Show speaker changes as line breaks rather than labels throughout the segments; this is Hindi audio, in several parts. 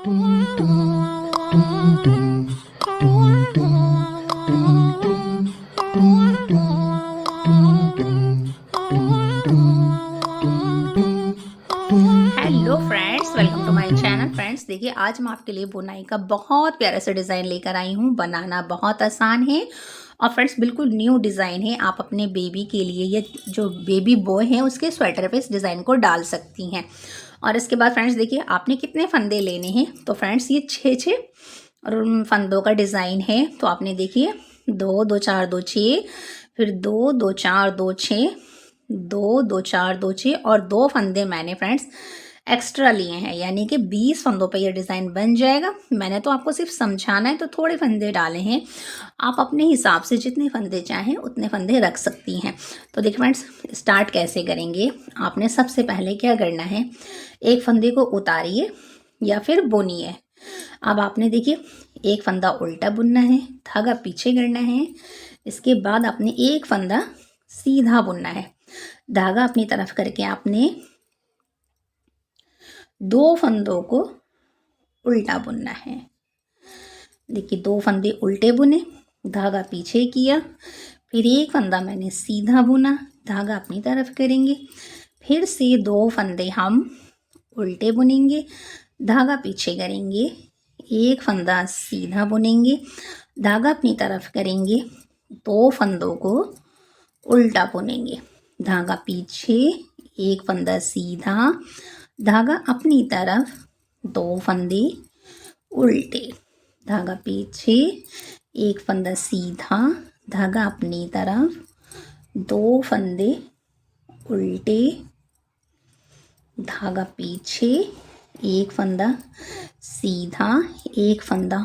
Hello friends, welcome to my channel. Friends देखिए, आज मैं आपके लिए बुनाई का बहुत प्यारा सा डिज़ाइन लेकर आई हूँ। बनाना बहुत आसान है और फ्रेंड्स बिल्कुल न्यू डिज़ाइन है। आप अपने बेबी के लिए या जो बेबी बॉय है उसके स्वेटर पे इस डिज़ाइन को डाल सकती हैं। और इसके बाद फ्रेंड्स देखिए, आपने कितने फंदे लेने हैं। तो फ्रेंड्स ये 6 फंदों का डिज़ाइन है। तो आपने देखिए 2 2 4 2 6, फिर 2 2 4 2 6, 2 2 4 2 6 और 2 फंदे मैंने फ्रेंड्स एक्स्ट्रा लिए हैं, यानी कि 20 फंदों पे ये डिज़ाइन बन जाएगा। मैंने तो आपको सिर्फ समझाना है तो थोड़े फंदे डाले हैं। आप अपने हिसाब से जितने फंदे चाहें उतने फंदे रख सकती हैं। तो देखिए फ्रेंड्स, स्टार्ट कैसे करेंगे। आपने सबसे पहले क्या करना है, एक फंदे को उतारिए या फिर बुनिए। अब आपने देखिए एक फंदा उल्टा बुनना है, धागा पीछे करना है। इसके बाद आपने एक फंदा सीधा बुनना है, धागा अपनी तरफ करके आपने 2 फंदों को उल्टा बुनना है। देखिए 2 फंदे उल्टे बुने, धागा पीछे किया, फिर एक फंदा मैंने सीधा बुना, धागा अपनी तरफ करेंगे, फिर से 2 फंदे हम उल्टे बुनेंगे, धागा पीछे करेंगे, एक फंदा सीधा बुनेंगे, धागा अपनी तरफ करेंगे, 2 फंदों को उल्टा बुनेंगे, धागा पीछे, एक फंदा सीधा, धागा अपनी तरफ, 2 फंदे उल्टे, धागा पीछे, एक फंदा सीधा, धागा अपनी तरफ, 2 फंदे उल्टे, धागा पीछे, एक फंदा सीधा, एक फंदा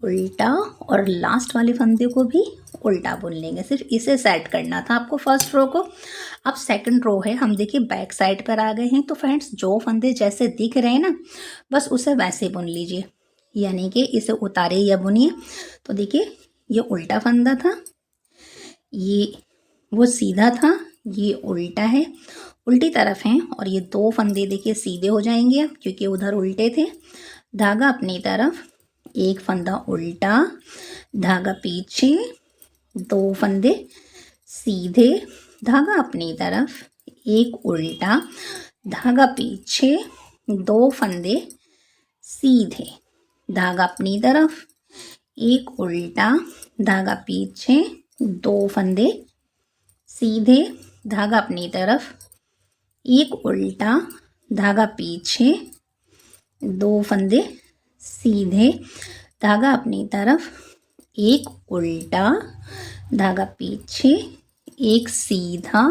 उल्टा और लास्ट वाले फंदे को भी उल्टा बुन लेंगे। सिर्फ इसे सेट करना था आपको फर्स्ट रो को। अब सेकंड रो है, हम देखिए बैक साइड पर आ गए हैं। तो फ्रेंड्स जो फंदे जैसे दिख रहे हैं ना, बस उसे वैसे बुन लीजिए, यानी कि इसे उतारे या बुनिए। तो देखिए ये उल्टा फंदा था, ये वो सीधा था, ये उल्टा है, उल्टी तरफ हैं। और ये 2 फंदे देखिए सीधे हो जाएंगे अब, क्योंकि उधर उल्टे थे। धागा अपनी तरफ, एक फंदा उल्टा, धागा पीछे, 2 फंदे सीधे, धागा अपनी तरफ, एक उल्टा, धागा पीछे, 2 फंदे सीधे, धागा अपनी तरफ, एक उल्टा, धागा पीछे, 2 फंदे सीधे, धागा अपनी तरफ, एक उल्टा, धागा पीछे, 2 फंदे सीधे, धागा अपनी तरफ, एक उल्टा, धागा पीछे, एक सीधा,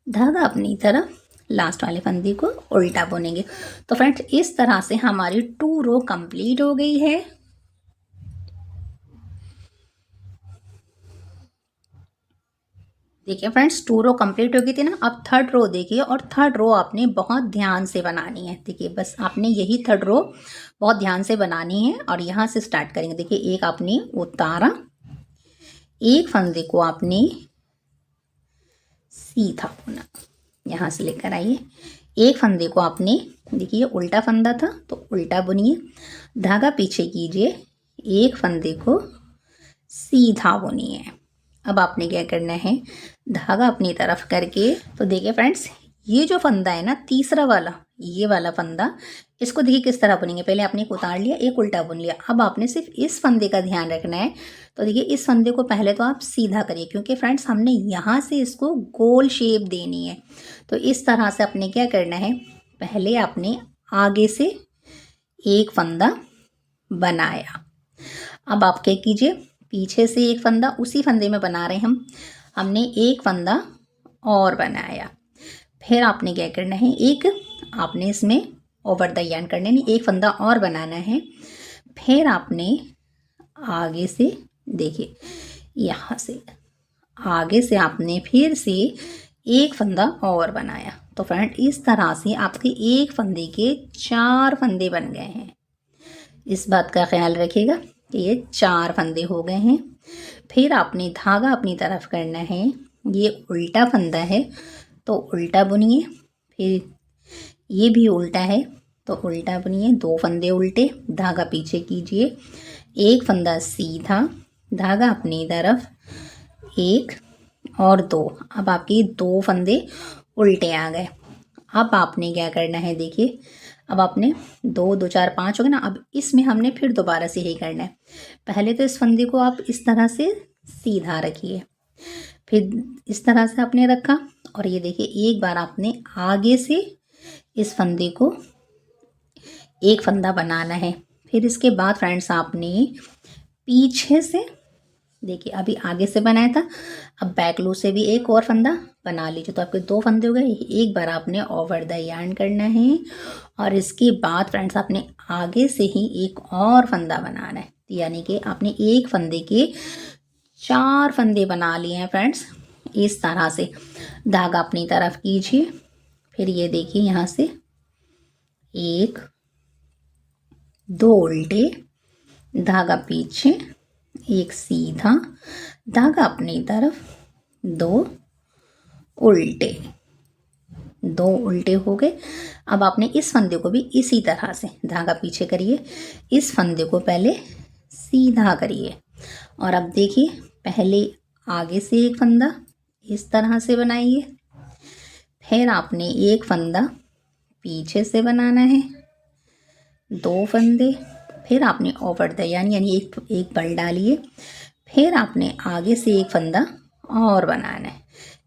धागा अपनी तरफ, लास्ट वाले फंदे को उल्टा बुनेंगे। तो फ्रेंड्स इस तरह से हमारी 2 रो कंप्लीट हो गई है। देखिए फ्रेंड्स 2 रो कंप्लीट हो गई थी ना। अब थर्ड रो देखिए, और थर्ड रो आपने बहुत ध्यान से बनानी है। देखिए बस आपने यही थर्ड रो बहुत ध्यान से बनानी है और यहाँ से स्टार्ट करेंगे। देखिए एक आपने उतारा, एक फंदे को आपने सीधा बुना, यहाँ से लेकर आइए, एक फंदे को आपने, देखिए उल्टा फंदा था तो उल्टा बुनिए, धागा पीछे कीजिए, एक फंदे को सीधा बुनिए। अब आपने क्या करना है, धागा अपनी तरफ करके, तो देखिए फ्रेंड्स ये जो फंदा है ना तीसरा वाला, ये वाला फंदा, इसको देखिए किस तरह बुनेंगे। पहले आपने एक उतार लिया, एक उल्टा बुन लिया। अब आपने सिर्फ इस फंदे का ध्यान रखना है। तो देखिए इस फंदे को पहले तो आप सीधा करिए, क्योंकि फ्रेंड्स हमने यहाँ से इसको गोल शेप देनी है। तो इस तरह से आपने क्या करना है, पहले आपने आगे से एक फंदा बनाया। अब आप क्या कीजिए, पीछे से एक फंदा, उसी फंदे में बना रहे हैं हमने एक फंदा और बनाया। फिर आपने क्या करना है, एक आपने इसमें ओवर द यार्न करने नहीं, एक फंदा और बनाना है। फिर आपने आगे से, देखिए यहाँ से आगे से आपने फिर से एक फंदा और बनाया। तो फ्रेंड इस तरह से आपके एक फंदे के 4 फंदे बन गए हैं। इस बात का ख्याल रखिएगा कि ये 4 फंदे हो गए हैं। फिर आपने धागा अपनी तरफ करना है, ये उल्टा फंदा है तो उल्टा बुनिए, फिर ये भी उल्टा है तो उल्टा बुनिए, 2 फंदे उल्टे, धागा पीछे कीजिए, एक फंदा सीधा, धागा अपनी तरफ, 1 और 2। अब आपके 2 फंदे उल्टे आ गए। अब आपने क्या करना है, देखिए अब आपने 2 2 4 5 हो गए ना। अब इसमें हमने फिर दोबारा से यही करना है। पहले तो इस फंदे को आप इस तरह से सीधा रखिए, फिर इस तरह से आपने रखा, और ये देखिए एक बार आपने आगे से इस फंदे को एक फंदा बनाना है। फिर इसके बाद फ्रेंड्स आपने पीछे से, देखिए अभी आगे से बनाया था, अब बैक लूज से भी एक और फंदा बना लीजिए, तो आपके 2 फंदे हो गए। एक बार आपने ओवर द यार्न करना है, और इसके बाद फ्रेंड्स आपने आगे से ही एक और फंदा बनाना है, यानी कि आपने एक फंदे के 4 फंदे बना लिए हैं फ्रेंड्स। इस तरह से धागा अपनी तरफ कीजिए, फिर ये देखिए यहाँ से 1 2 उल्टे, धागा पीछे, एक सीधा, धागा अपनी तरफ, 2 उल्टे, 2 उल्टे हो गए। अब आपने इस फंदे को भी इसी तरह से धागा पीछे करिए, इस फंदे को पहले सीधा करिए, और अब देखिए पहले आगे से एक फंदा इस तरह से बनाइए, फिर आपने एक फंदा पीछे से बनाना है, 2 फंदे, फिर आपने ओवर द यानी एक बल डालिए, फिर आपने आगे से एक फंदा और बनाना है।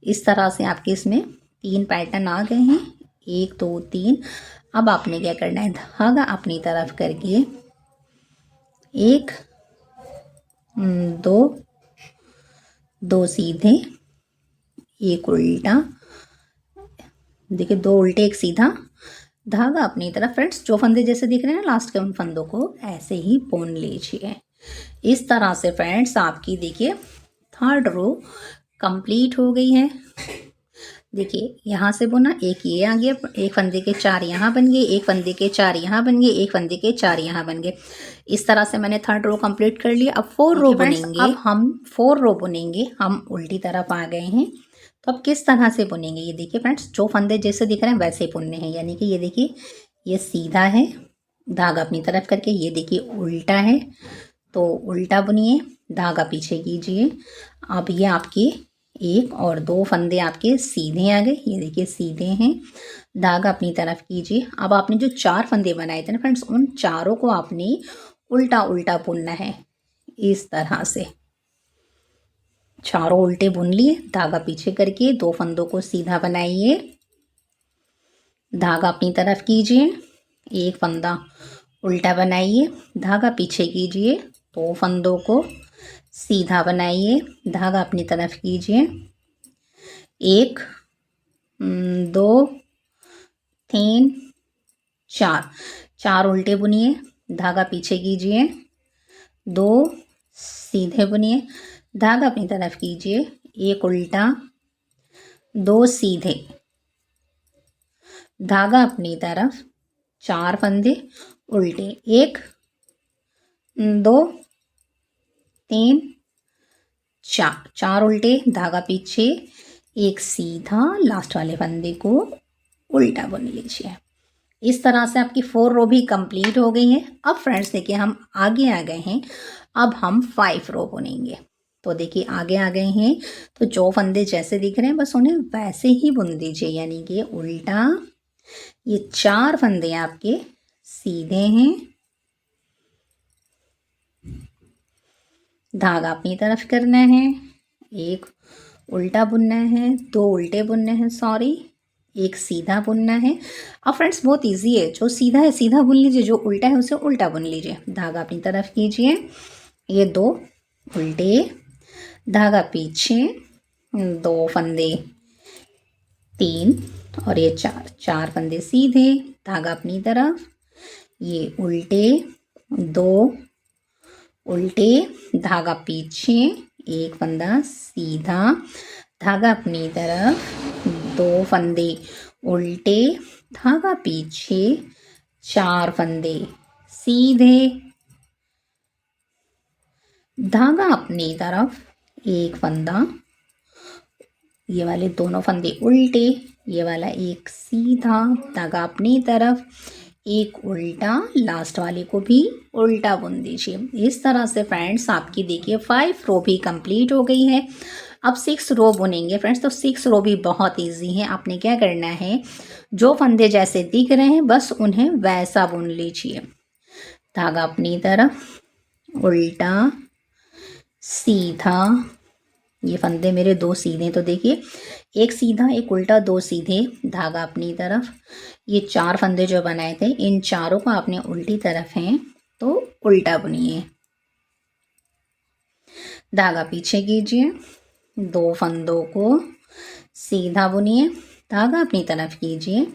इस तरह से आपके इसमें 3 पैटर्न आ गए हैं, 1 2 3। अब आपने क्या करना है, धागा अपनी तरफ करके 1 2 2 सीधे, एक उल्टा, देखिए 2 उल्टे 1 सीधा, धागा अपनी तरफ। फ्रेंड्स जो फंदे जैसे दिख रहे हैं ना लास्ट के, उन फंदों को ऐसे ही बुन लीजिए। इस तरह से फ्रेंड्स आपकी देखिए 3rd रो कंप्लीट हो गई है। देखिए यहाँ से बुना, एक ये आ गया, एक फंदे के 4 यहाँ बन गए, एक फंदे के 4 यहाँ बन गए, एक फंदे के 4 यहाँ बन गए। इस तरह से मैंने 3rd रो कंप्लीट कर लिया। अब 4 रो बुनेंगे, अब हम 4 रो बुनेंगे, हम उल्टी तरफ आ गए हैं। तो अब किस तरह से बुनेंगे, ये देखिए फ्रेंड्स जो फंदे जैसे दिख रहे हैं वैसे ही बुनने हैं। यानी कि ये देखिए ये सीधा है, धागा अपनी तरफ करके, ये देखिए उल्टा है, तो उल्टा बुनिए, धागा पीछे कीजिए। अब ये आपके 1 और 2 फंदे आपके सीधे आ गए, ये देखिए सीधे हैं, धागा अपनी तरफ कीजिए। अब आपने जो 4 फंदे बनाए थे ना फ्रेंड्स, उन चारों को आपने उल्टा उल्टा बुनना है। इस तरह से चारों उल्टे बुन लिए, धागा पीछे करके 2 फंदों को सीधा बनाइए, धागा अपनी तरफ कीजिए, एक फंदा उल्टा बनाइए, धागा पीछे कीजिए, 2 फंदों को सीधा बनाइए, धागा अपनी तरफ कीजिए, 1 2 3 4 उल्टे बुनिए, धागा पीछे कीजिए, 2 सीधे बुनिए, धागा अपनी तरफ कीजिए, 1 उल्टा, 2 सीधे, धागा अपनी तरफ, 4 फंदे उल्टे, 1 2 3 4 उल्टे, धागा पीछे, 1 सीधा, लास्ट वाले फंदे को उल्टा बुन लीजिए। इस तरह से आपकी 4 रो भी कंप्लीट हो गई है। अब फ्रेंड्स देखिए हम आगे आ गए हैं, अब हम 5 रो बुनेंगे। तो देखिए आगे आ गए हैं, तो जो फंदे जैसे दिख रहे हैं बस उन्हें वैसे ही बुन दीजिए, यानी कि उल्टा, ये 4 फंदे आपके सीधे हैं, धागा अपनी तरफ करना है, 1 उल्टा बुनना है, 2 उल्टे बुनने हैं, सॉरी 1 सीधा बुनना है। अब फ्रेंड्स बहुत इजी है, जो सीधा है सीधा बुन लीजिए, जो उल्टा है उसे उल्टा बुन लीजिए, धागा अपनी तरफ कीजिए, ये 2 उल्टे, धागा पीछे, 2 फंदे 3 और ये 4 फंदे सीधे, धागा अपनी तरफ, ये उल्टे, 2 उल्टे, धागा पीछे, 1 फंदा सीधा, धागा अपनी तरफ, 2 फंदे उल्टे, धागा पीछे, 4 फंदे सीधे, धागा अपनी तरफ, 1 फंदा, ये वाले दोनों फंदे उल्टे, ये वाला 1 सीधा, धागा अपनी तरफ, एक उल्टा, लास्ट वाले को भी उल्टा बुन दीजिए। इस तरह से फ्रेंड्स आपकी देखिए 5 रो भी कंप्लीट हो गई है। अब 6 रो बुनेंगे फ्रेंड्स। तो 6 रो भी बहुत इजी है। आपने क्या करना है, जो फंदे जैसे दिख रहे हैं बस उन्हें वैसा बुन लीजिए। धागा अपनी तरफ, उल्टा, सीधा। ये फंदे मेरे 2 सीधे, तो देखिए एक सीधा एक उल्टा 2 सीधे, धागा अपनी तरफ। ये 4 फंदे जो बनाए थे इन चारों को आपने उल्टी तरफ हैं तो उल्टा बुनिए। धागा पीछे कीजिए, 2 फंदों को सीधा बुनिए, धागा अपनी तरफ कीजिए,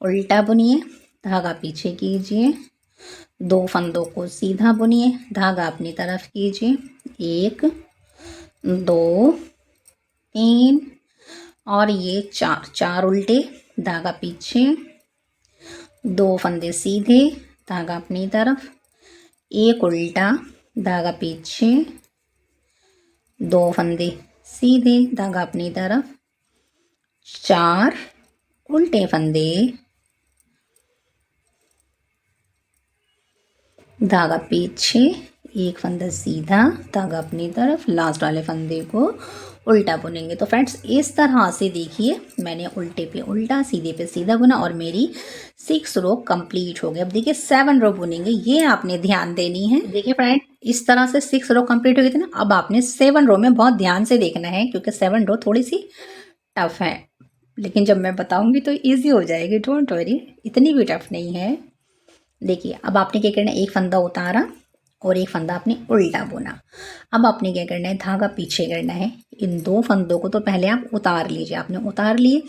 उल्टा बुनिए, धागा पीछे कीजिए, 2 फंदों को सीधा बुनिए, धागा अपनी तरफ कीजिए, 1 2 3 और ये 4 उल्टे, धागा पीछे, 2 फंदे सीधे, धागा अपनी तरफ, 1 उल्टा, धागा पीछे, 2 फंदे सीधे, धागा अपनी तरफ, 4 उल्टे फंदे, धागा पीछे, 1 फंदा सीधा, धागा अपनी तरफ, लास्ट वाले फंदे को उल्टा बुनेंगे। तो फ्रेंड्स इस तरह से देखिए मैंने उल्टे पे उल्टा, सीधे पे सीधा बुना और मेरी 6 रो कंप्लीट हो गई। अब देखिए 7 रो बुनेंगे, ये आपने ध्यान देनी है। देखिए फ्रेंड इस तरह से 6 रो कंप्लीट हो गई थी ना। अब आपने 7 रो में बहुत ध्यान से देखना है क्योंकि 7 रो थोड़ी सी टफ है, लेकिन जब मैं बताऊंगी तो ईजी हो जाएगी, डोंट वरी, इतनी भी टफ नहीं है। देखिए अब आपने क्या करना है, एक फंदा उतारा और एक फंदा आपने उल्टा बुना। अब आपने क्या करना है, धागा पीछे करना है। इन 2 फंदों को तो पहले आप उतार लीजिए। आपने उतार लिए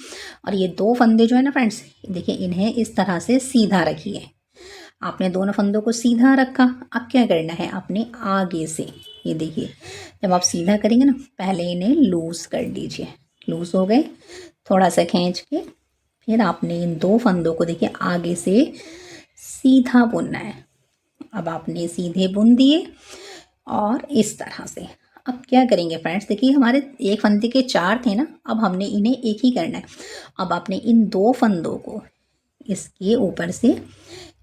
और ये 2 फंदे जो है ना फ्रेंड्स, देखिए इन्हें इस तरह से सीधा रखिए। आपने दोनों फंदों को सीधा रखा। अब क्या करना है, आपने आगे से, ये देखिए जब आप सीधा करेंगे ना पहले इन्हें लूज कर दीजिए। लूज हो गए, थोड़ा सा खींच के फिर आपने इन 2 फंदों को देखिए आगे से सीधा बुनना है। अब आपने सीधे बुन दिए और इस तरह से। अब क्या करेंगे फ्रेंड्स, देखिए हमारे एक फंदे के 4 थे ना, अब हमने इन्हें एक ही करना है। अब आपने इन 2 फंदों को इसके ऊपर से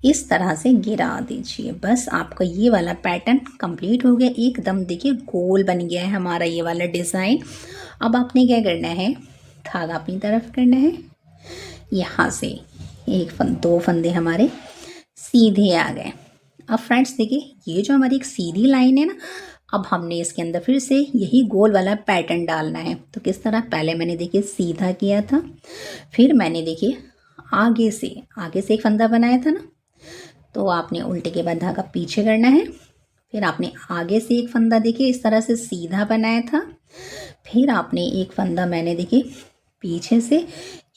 इस तरह से गिरा दीजिए। बस आपका ये वाला पैटर्न कंप्लीट हो गया, एकदम देखिए गोल बन गया है हमारा ये वाला डिज़ाइन। अब आपने क्या करना है, धागा अपनी तरफ करना है, यहाँ से 2 फंदे हमारे सीधे आ गए। अब फ्रेंड्स देखिए ये जो हमारी एक सीधी लाइन है ना, अब हमने इसके अंदर फिर से यही गोल वाला पैटर्न डालना है। तो किस तरह, पहले मैंने देखिए सीधा किया था, फिर मैंने देखिए आगे से एक फंदा बनाया था ना, तो आपने उल्टे के बाद धागा पीछे करना है। फिर आपने आगे से एक फंदा देखिए इस तरह से सीधा बनाया था, फिर आपने एक फंदा मैंने देखिए पीछे से,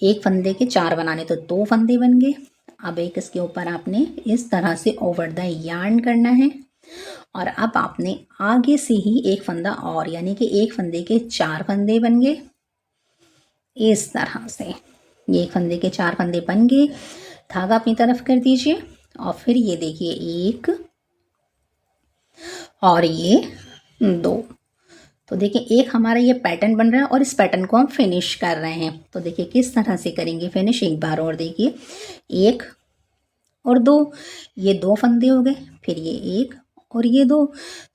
एक फंदे के 4 बनाने तो 2 फंदे बन गए। अब एक इसके ऊपर आपने इस तरह से ओवर द यार्न करना है और अब आपने आगे से ही एक फंदा और, यानी कि एक फंदे के 4 फंदे बन गए। इस तरह से ये एक फंदे के 4 फंदे बन गए। धागा अपनी तरफ कर दीजिए और फिर ये देखिए 1 और ये 2। तो देखिए एक हमारा ये पैटर्न बन रहा है और इस पैटर्न को हम फिनिश कर रहे हैं। तो देखिए किस तरह से करेंगे फिनिश, एक बार और देखिए, 1 और 2, ये 2 फंदे हो गए, फिर ये 1 और ये 2।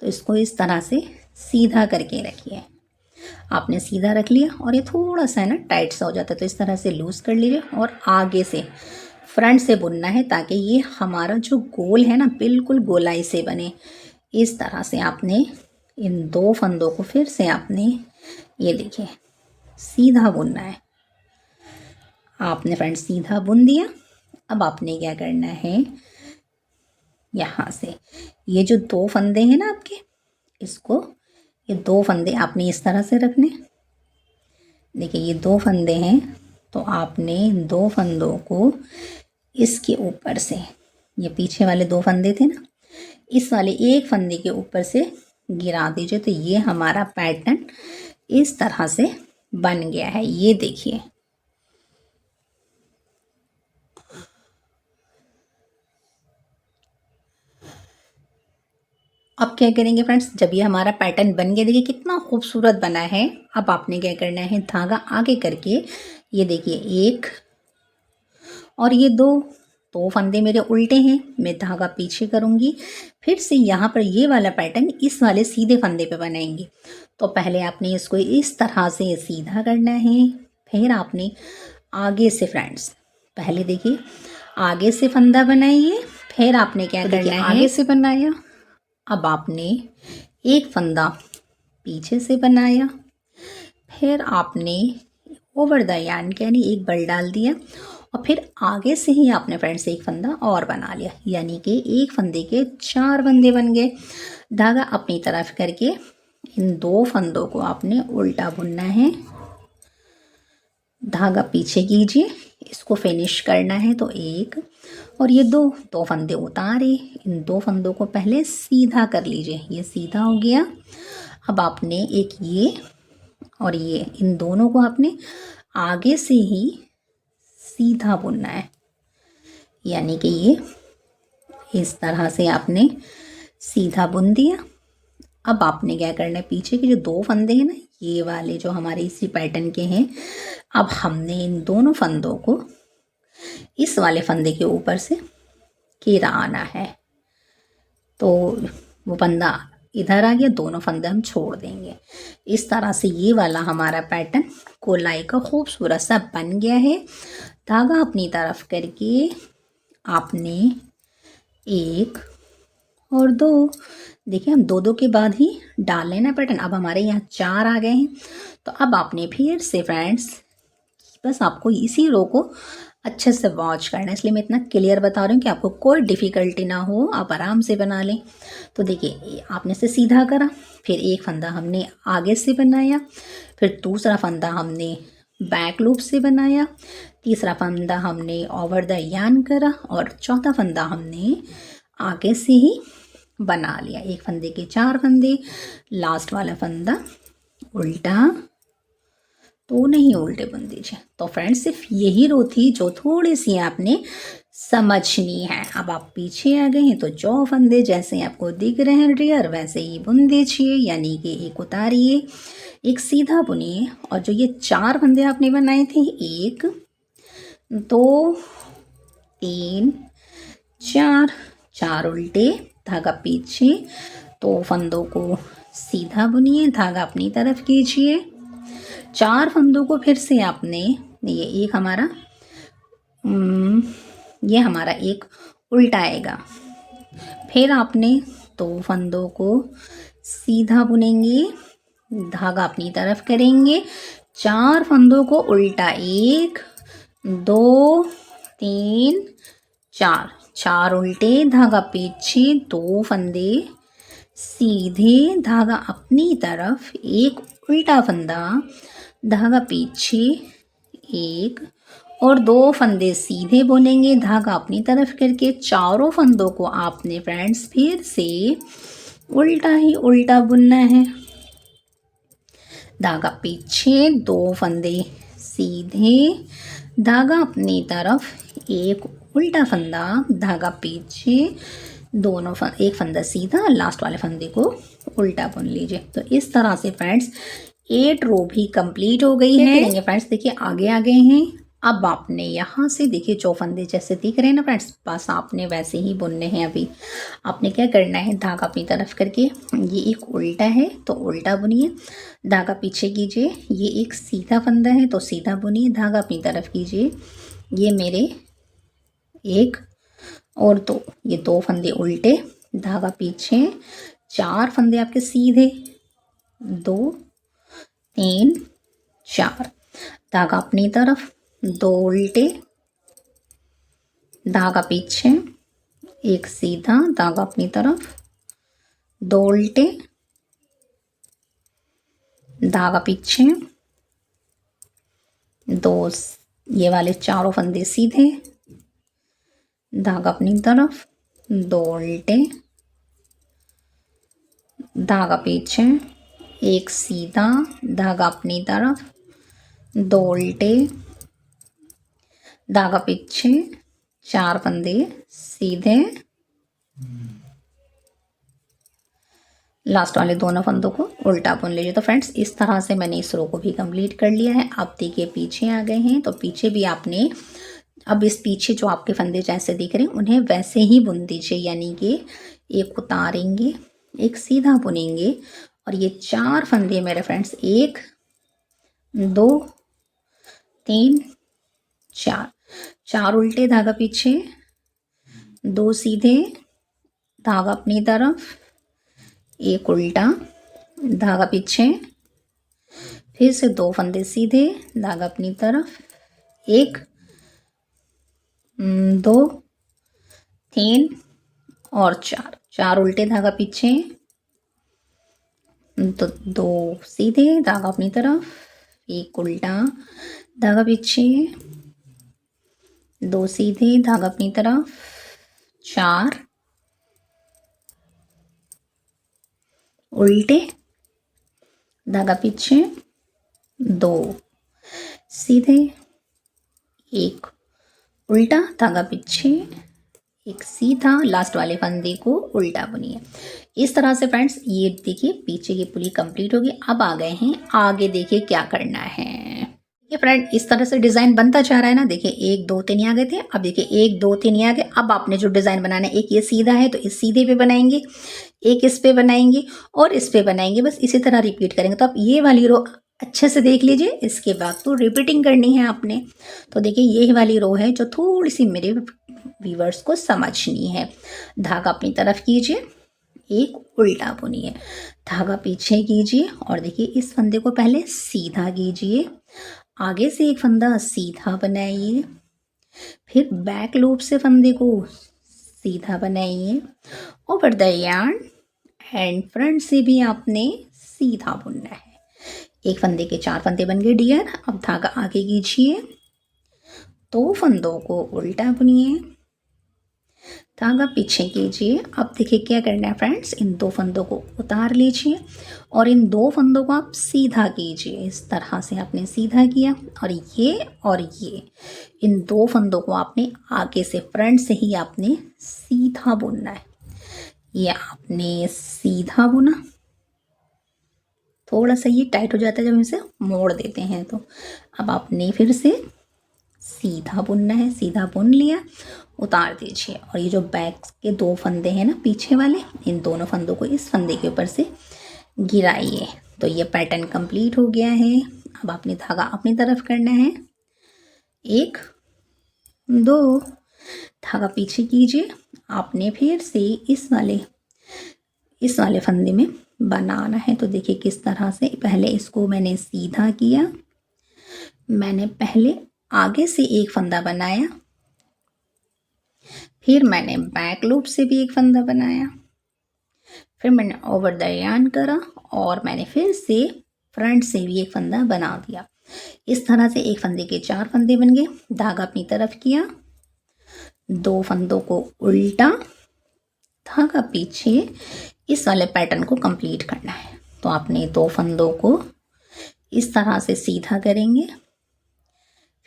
तो इसको इस तरह से सीधा करके रखिए। आपने सीधा रख लिया और ये थोड़ा सा है ना टाइट सा हो जाता है, तो इस तरह से लूज़ कर लीजिए और आगे से फ्रंट से बुनना है ताकि ये हमारा जो गोल है ना बिल्कुल गोलाई से बने। इस तरह से आपने इन 2 फंदों को फिर से आपने ये देखिए सीधा बुनना है। आपने फ्रेंड सीधा बुन दिया। अब आपने क्या करना है, यहाँ से ये जो 2 फंदे हैं ना आपके, इसको ये 2 फंदे आपने इस तरह से रखने। देखिए ये 2 फंदे हैं तो आपने 2 फंदों को इसके ऊपर से, ये पीछे वाले 2 फंदे थे ना, इस वाले एक फंदे के ऊपर से गिरा दीजिए। तो ये हमारा पैटर्न इस तरह से बन गया है, ये देखिए। अब क्या करेंगे फ्रेंड्स, जब ये हमारा पैटर्न बन गया, देखिए कितना खूबसूरत बना है। अब आपने क्या करना है, धागा आगे करके ये देखिए 1 और ये 2, दो फंदे मेरे उल्टे हैं, मैं धागा पीछे करूँगी, फिर से यहाँ पर ये वाला पैटर्न इस वाले सीधे फंदे पे बनाएंगे। तो पहले आपने इसको इस तरह से सीधा करना है, फिर आपने आगे से फ्रेंड्स पहले देखिए आगे से फंदा बनाइए, फिर आपने क्या करना है, आगे से बनाया, अब आपने एक फंदा पीछे से बनाया, फिर आपने ओवर द यार्न यानी एक बल डाल दिया और फिर आगे से ही आपने फ्रेंड्स एक फंदा और बना लिया, यानी कि एक फंदे के 4 फंदे बन गए। धागा अपनी तरफ करके इन 2 फंदों को आपने उल्टा बुनना है, धागा पीछे कीजिए, इसको फिनिश करना है। तो एक और ये दो फंदे उतारे, इन 2 फंदों को पहले सीधा कर लीजिए, ये सीधा हो गया। अब आपने एक ये और ये इन दोनों को आपने आगे से ही सीधा बुनना है, यानी कि ये इस तरह से आपने सीधा बुन दिया। अब आपने क्या करना है, पीछे के जो 2 फंदे हैं ना, ये वाले जो हमारे इसी पैटर्न के हैं, अब हमने इन दोनों फंदों को इस वाले फंदे के ऊपर से घेरा आना है। तो वो फंदा इधर आ गया, दोनों फंदे हम छोड़ देंगे। इस तरह से ये वाला हमारा पैटर्न गोलाई का खूबसूरत सा बन गया है। धागा अपनी तरफ करके आपने 1 और 2, देखिए हम 2 के बाद ही डाल लेना पैटर्न। अब हमारे यहाँ 4 आ गए हैं, तो अब आपने फिर से फ्रेंड्स बस आपको इसी रो को अच्छे से वॉच करना है, इसलिए मैं इतना क्लियर बता रही हूँ कि आपको कोई डिफ़िकल्टी ना हो, आप आराम से बना लें। तो देखिए आपने से सीधा करा, फिर एक फंदा हमने आगे से बनाया, फिर दूसरा फंदा हमने बैक लूप से बनाया, तीसरा फंदा हमने ओवर द यार्न करा और चौथा फंदा हमने आगे से ही बना लिया। एक फंदे के 4 फंदे, लास्ट वाला फंदा उल्टा, तो नहीं उल्टे बुन दीजिए। तो फ्रेंड्स सिर्फ यही रो थी जो थोड़ी सी आपने समझनी है। अब आप पीछे आ गए हैं, तो जो फंदे जैसे आपको दिख रहे हैं डियर वैसे ही बुन दीजिए, यानी कि एक उतारिए, एक सीधा बुनिए, और जो ये 4 फंदे आपने बनाए थे, 1 2 3 4, 4 उल्टे, धागा पीछे, तो फंदों को सीधा बुनिए, धागा अपनी तरफ कीजिए, 4 फंदों को फिर से आपने ये एक हमारा ये हमारा एक उल्टा आएगा, फिर आपने 2 फंदों को सीधा बुनेंगे, धागा अपनी तरफ करेंगे, 4 फंदों को उल्टा, 1 2 3 4, 4 उल्टे, धागा पीछे, 2 फंदे सीधे, धागा अपनी तरफ, एक उल्टा फंदा, धागा पीछे, 1 और 2 फंदे सीधे बुनेंगे, धागा अपनी तरफ करके। चारों फंदों को आपने फ्रेंड्स फिर से उल्टा ही उल्टा बुनना है, धागा पीछे, 2 फंदे सीधे, धागा अपनी तरफ, एक उल्टा फंदा, धागा पीछे, एक फंदा सीधा, लास्ट वाले फंदे को उल्टा बुन लीजिए। तो इस तरह से फ्रेंड्स 8 रो भी कंप्लीट हो गई है। फ्रेंड्स देखिए आगे आ गए हैं। अब आपने यहाँ से देखिए 4 फंदे जैसे दिख रहे हैं ना फ्रेंड्स, बस आपने वैसे ही बुनने हैं। अभी आपने क्या करना है, धागा अपनी तरफ करके, ये एक उल्टा है तो उल्टा बुनिए, धागा पीछे कीजिए, ये एक सीधा फंदा है तो सीधा बुनिए, धागा अपनी तरफ कीजिए, ये मेरे 1 और 2, ये 2 फंदे उल्टे, धागा पीछे, 4 फंदे आपके सीधे, 2 3 4, धागा अपनी तरफ, 2 उल्टे, धागा पीछे, एक सीधा, धागा अपनी तरफ, 2 उल्टे, धागा पीछे, 2 ये वाले चारों फंदे सीधे, धागा अपनी तरफ, 2 उल्टे, धागा पीछे, एक सीधा, धागा अपनी तरफ, 2 उल्टे, धागा पीछे, 4 फंदे सीधे, लास्ट वाले दोनों फंदों को उल्टा बुन लीजिए। तो फ्रेंड्स इस तरह से मैंने इस रो को भी कंप्लीट कर लिया है। अब देखिए पीछे आ गए हैं, तो पीछे भी आपने अब इस पीछे जो आपके फंदे जैसे दिख रहे हैं उन्हें वैसे ही बुन दीजिए, यानी कि एक उतारेंगे, एक सीधा बुनेंगे और ये 4 फंदे मेरे फ्रेंड्स 1 2 3 4, 4 उल्टे धागा पीछे, 2 सीधे धागा अपनी तरफ, एक उल्टा धागा पीछे, फिर से 2 फंदे सीधे धागा अपनी तरफ, 1 2 3 और 4, 4 उल्टे धागा पीछे, तो 2 सीधे धागा अपनी तरफ, एक उल्टा धागा पीछे, 2 सीधे धागा अपनी तरफ, 4 उल्टे धागा पीछे, 2 सीधे, एक उल्टा धागा पीछे, एक सीधा, लास्ट वाले फंदे को उल्टा बुनिए। इस तरह से फ्रेंड्स ये देखिए पीछे की पूरी कंप्लीट होगी। अब आ गए हैं आगे, देखिए क्या करना है। ये फ्रेंड इस तरह से डिजाइन बनता जा रहा है ना, देखिए 1 2 3 आ गए थे, अब देखिए 1 2 3 आ गए। अब आपने जो डिजाइन बनाना है, एक ये सीधा है तो इस सीधे पे बनाएंगे, एक इस पे बनाएंगे और इस पे बनाएंगे, बस इसी तरह रिपीट करेंगे। तो आप ये वाली रो अच्छे से देख लीजिए, इसके बाद तो रिपीटिंग करनी है आपने। तो देखिए ये वाली रो है जो थोड़ी सी मेरे व्यूवर्स को समझनी है। धागा अपनी तरफ कीजिए, एक उल्टा बुनिए, धागा पीछे कीजिए और देखिए इस फंदे को पहले सीधा कीजिए, आगे से एक फंदा सीधा बनाइए, फिर बैक लूप से फंदे को सीधा बनाइए, over the yarn and front से भी आपने सीधा बुनना है। एक फंदे के 4 फंदे बन गए डियर। अब धागा आगे कीजिए, 2 फंदों को उल्टा बुनिए, धागा पीछे कीजिए। अब देखिए क्या करना है फ्रेंड्स, इन 2 फंदों को उतार लीजिए और इन 2 फंदों को आप सीधा कीजिए। इस तरह से आपने सीधा किया और ये इन 2 फंदों को आपने आगे से फ्रंट से ही आपने सीधा बुनना है। ये आपने सीधा बुना, थोड़ा सा ये टाइट हो जाता है जब इसे मोड़ देते हैं, तो अब आपने फिर से सीधा बुनना है। सीधा बुन लिया, उतार दीजिए और ये जो बैक के 2 फंदे हैं ना पीछे वाले, इन दोनों फंदों को इस फंदे के ऊपर से गिराइए। तो ये पैटर्न कंप्लीट हो गया है। अब आपने धागा अपनी तरफ करना है, 1 2 धागा पीछे कीजिए। आपने फिर से इस वाले फंदे में बनाना है। तो देखिए किस तरह से, पहले इसको मैंने सीधा किया, मैंने पहले आगे से एक फंदा बनाया, फिर मैंने बैक लूप से भी एक फंदा बनाया, फिर मैंने ओवर द यार्न करा और मैंने फिर से फ्रंट से भी एक फंदा बना दिया। इस तरह से एक फंदे के 4 फंदे बन गए। धागा अपनी तरफ किया, 2 फंदों को उल्टा, धागा पीछे, इस वाले पैटर्न को कंप्लीट करना है। तो आपने 2 फंदों को इस तरह से सीधा करेंगे,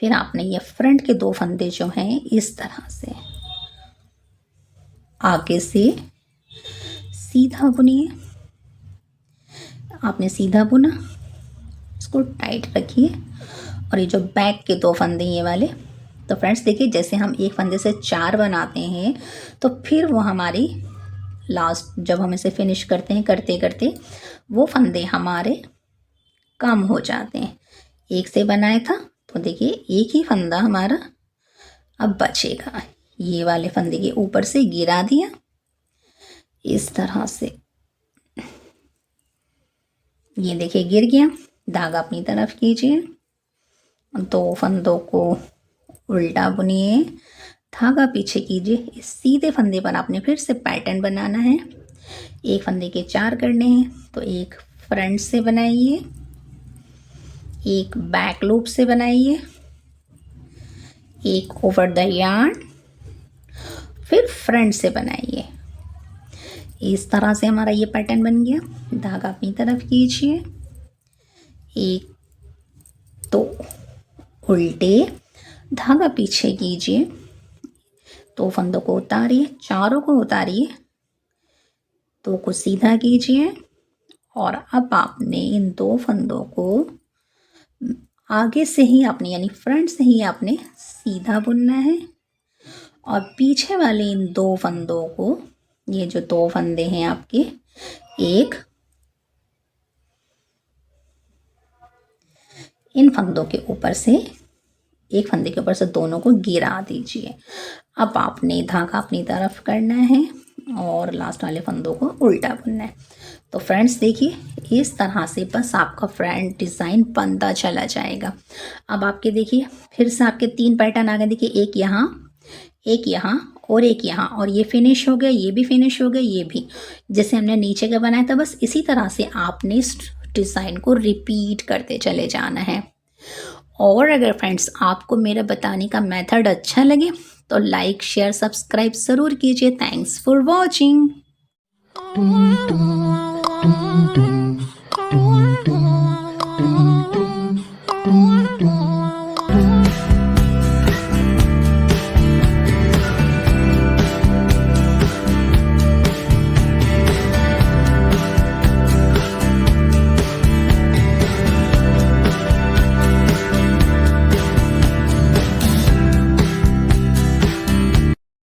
फिर आपने ये फ्रंट के 2 फंदे जो हैं इस तरह से आगे से सीधा बुनिए। आपने सीधा बुना, इसको टाइट रखिए और ये जो बैक के 2 फंदे ये वाले, तो फ्रेंड्स देखिए जैसे हम एक फंदे से 4 बनाते हैं तो फिर वो हमारी लास्ट जब हम इसे फिनिश करते हैं, करते करते वो फंदे हमारे कम हो जाते हैं। एक से बनाया था तो देखिए एक ही फंदा हमारा अब बचेगा। ये वाले फंदे के ऊपर से गिरा दिया इस तरह से, ये देखिए गिर गया। धागा अपनी तरफ कीजिए, 2 फंदों को उल्टा बुनिए, धागा पीछे कीजिए। इस सीधे फंदे पर आपने फिर से पैटर्न बनाना है। एक फंदे के 4 करने हैं, तो एक फ्रंट से बनाइए, एक बैक लूप से बनाइए, एक ओवर द यार्न, फिर फ्रंट से बनाइए। इस तरह से हमारा ये पैटर्न बन गया। धागा अपनी तरफ कीजिए, 1 2 उल्टे, धागा पीछे कीजिए, 2 फंदों को उतारिए, चारों को उतारिए, 2 को सीधा कीजिए और अब आपने इन 2 फंदों को आगे से ही आपने यानी फ्रंट से ही आपने सीधा बुनना है और पीछे वाले इन 2 फंदों को, ये जो 2 फंदे हैं आपके, इन फंदों के ऊपर से, एक फंदे के ऊपर से दोनों को गिरा दीजिए। अब आपने धागा अपनी तरफ करना है और लास्ट वाले फंदों को उल्टा बुनना है। तो फ्रेंड्स देखिए, इस तरह से बस आपका फ्रंट डिज़ाइन बनता चला जाएगा। अब आपके देखिए फिर से आपके 3 पैटर्न आ गए। देखिए एक यहाँ और एक यहाँ, और ये फिनिश हो गया, ये भी फिनिश हो गया, ये भी। जैसे हमने नीचे का बनाया था बस इसी तरह से आपने इस डिज़ाइन को रिपीट करते चले जाना है। और अगर फ्रेंड्स आपको मेरा बताने का मेथड अच्छा लगे तो लाइक शेयर सब्सक्राइब ज़रूर कीजिए। Thanks for watching.